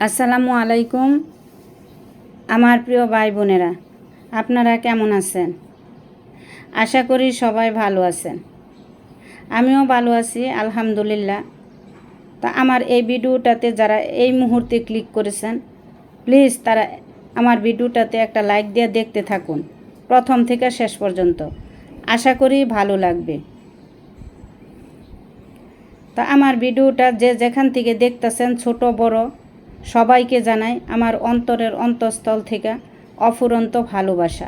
আসসালামু আলাইকুম আমার প্রিয় ভাই বোনেরা, আপনারা কেমন আছেন? আশা করি সবাই ভালো আছেন। আমিও ভালো আছি আলহামদুলিল্লাহ। তা আমার এই ভিডিওটাতে যারা এই মুহূর্তে ক্লিক করেছেন, প্লিজ তারা আমার ভিডিওটাতে একটা লাইক দিয়ে দেখতে থাকুন প্রথম থেকে শেষ পর্যন্ত। আশা করি ভালো লাগবে। তা আমার ভিডিওটা যে যেখান থেকে দেখতেছেন, ছোট বড় সবাইকে জানাই আমার অন্তরের অন্তঃস্থল থেকে অফুরন্ত ভালোবাসা।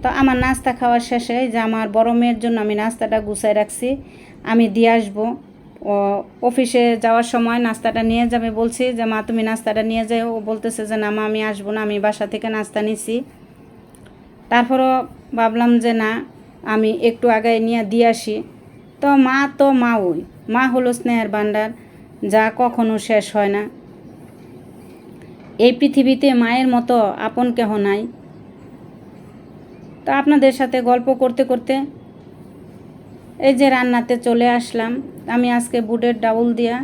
তো আমার নাস্তা খাওয়ার শেষে যে আমার বড় মেয়ের জন্য আমি নাস্তাটা গুছাই রাখছি, আমি দিয়ে আসবো। অফিসে যাওয়ার সময় নাস্তাটা নিয়ে যাবে বলছি যে মা তুমি নাস্তাটা নিয়ে যাও। ও বলতেছে যে না মা আমি আসবো না, আমি বাসা থেকে নাস্তা নিছি। তারপরও ভাবলাম যে না আমি একটু আগে নিয়ে দিয়ে আসি। তো মা ওই মা হলো স্নেহের ভাণ্ডার, যা কখনো শেষ হয় না। এই পৃথিবীতে মায়ের মতো আপন কেহ নাই। তো আপনাদের সাথে গল্প করতে করতে এই যে রান্নাতে চলে আসলাম। আমি আজকে বুটের ডাউল দিয়া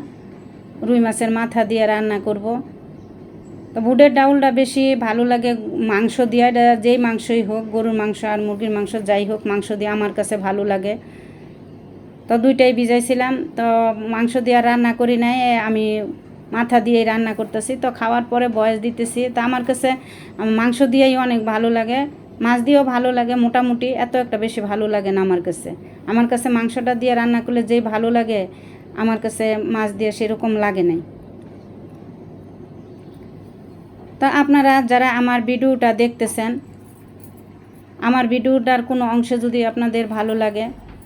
রুই মাছের মাথা দিয়ে রান্না করব। তো বুটের ডাউলটা বেশি ভালো লাগে মাংস দিয়ে, যেই মাংসই হোক, গরুর মাংস আর মুরগির মাংস যাই হোক, মাংস দিয়ে আমার কাছে ভালো লাগে। তো দুইটাই ভিজাইছিলাম। তো মাংস দিয়ে রান্না করি নাই, আমি মাথা দিয়েই রান্না করতেছি। তো খাওয়ার পরে বয়স দিতেছি। তো আমার কাছে মাংস দিয়েই অনেক ভালো লাগে, মাছ দিয়েও ভালো লাগে, মোটামুটি এত একটা বেশি ভালো লাগে না আমার কাছে। আমার কাছে মাংসটা দিয়ে রান্না করলে যেই ভালো লাগে, আমার কাছে মাছ দিয়ে সেরকম লাগে নাই। তা আপনারা যারা আমার ভিডিওটা দেখতেছেন, আমার ভিডিওটার কোনো অংশে যদি আপনাদের ভালো লাগে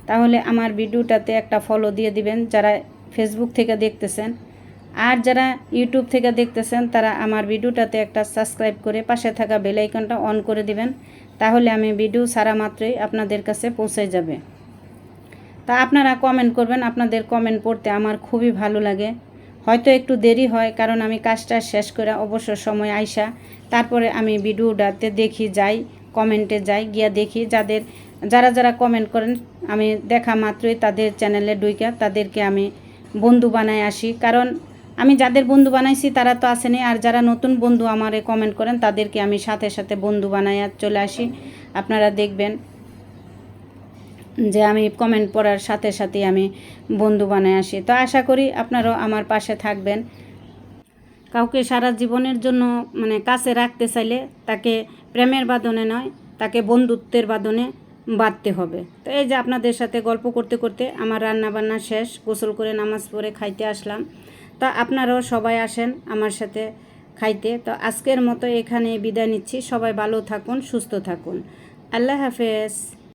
তাহলে আমার ভিডিওটাতে একটা ফলো দিয়ে দিবেন যারা ফেসবুক থেকে দেখতেছেন। আর যারা ইউটিউব থেকে দেখতেছেন তারা আমার ভিডিওটাতে একটা সাবস্ক্রাইব করে পাশে থাকা বেল আইকনটা অন করে দিবেন, তাহলে আমি ভিডিও ছাড়া মাত্রই আপনাদের কাছে পৌঁছে যাবে। তা আপনারা কমেন্ট করবেন, আপনাদের কমেন্ট পড়তে আমার খুবই ভালো লাগে। হয়তো একটু দেরি হয় কারণ আমি কাজটা শেষ করে অবসর সময় আইসা তারপরে আমি ভিডিওটাতে দেখি, যাই কমেন্টে যাই, গিয়া দেখি যারা যারা কমেন্ট করেন আমি দেখা মাত্রই তাদের চ্যানেলে ঢুইকা তাদেরকে আমি বন্ধু বানায় আসি। কারণ আমি যাদের বন্ধু বানাইছি তারা তো আসেনি, আর যারা নতুন বন্ধু আমারে কমেন্ট করেন তাদেরকে আমি সাথে সাথে বন্ধু বানায় চলে আসি। আপনারা দেখবেন যে আমি কমেন্ট পড়ার সাথে সাথে আমি বন্ধু বানায় আসি। তো আশা করি আপনারাও আমার পাশে থাকবেন। কাউকে সারা জীবনের জন্য কাছে রাখতে চাইলে তাকে প্রেমের বাঁধনে নয়, তাকে বন্ধুত্বের বাঁধনে বাঁধতে হবে। তো এই যে আপনাদের সাথে গল্প করতে করতে আমার রান্না বান্না শেষ, গোসল করে নামাজ পড়ে খাইতে আসলাম। তা আপনারাও সবাই আসেন আমার সাথে খাইতে। তো আজকের মতো এখানে বিদায় নিচ্ছি। সবাই ভালো থাকুন, সুস্থ থাকুন। আল্লাহ হাফেজ।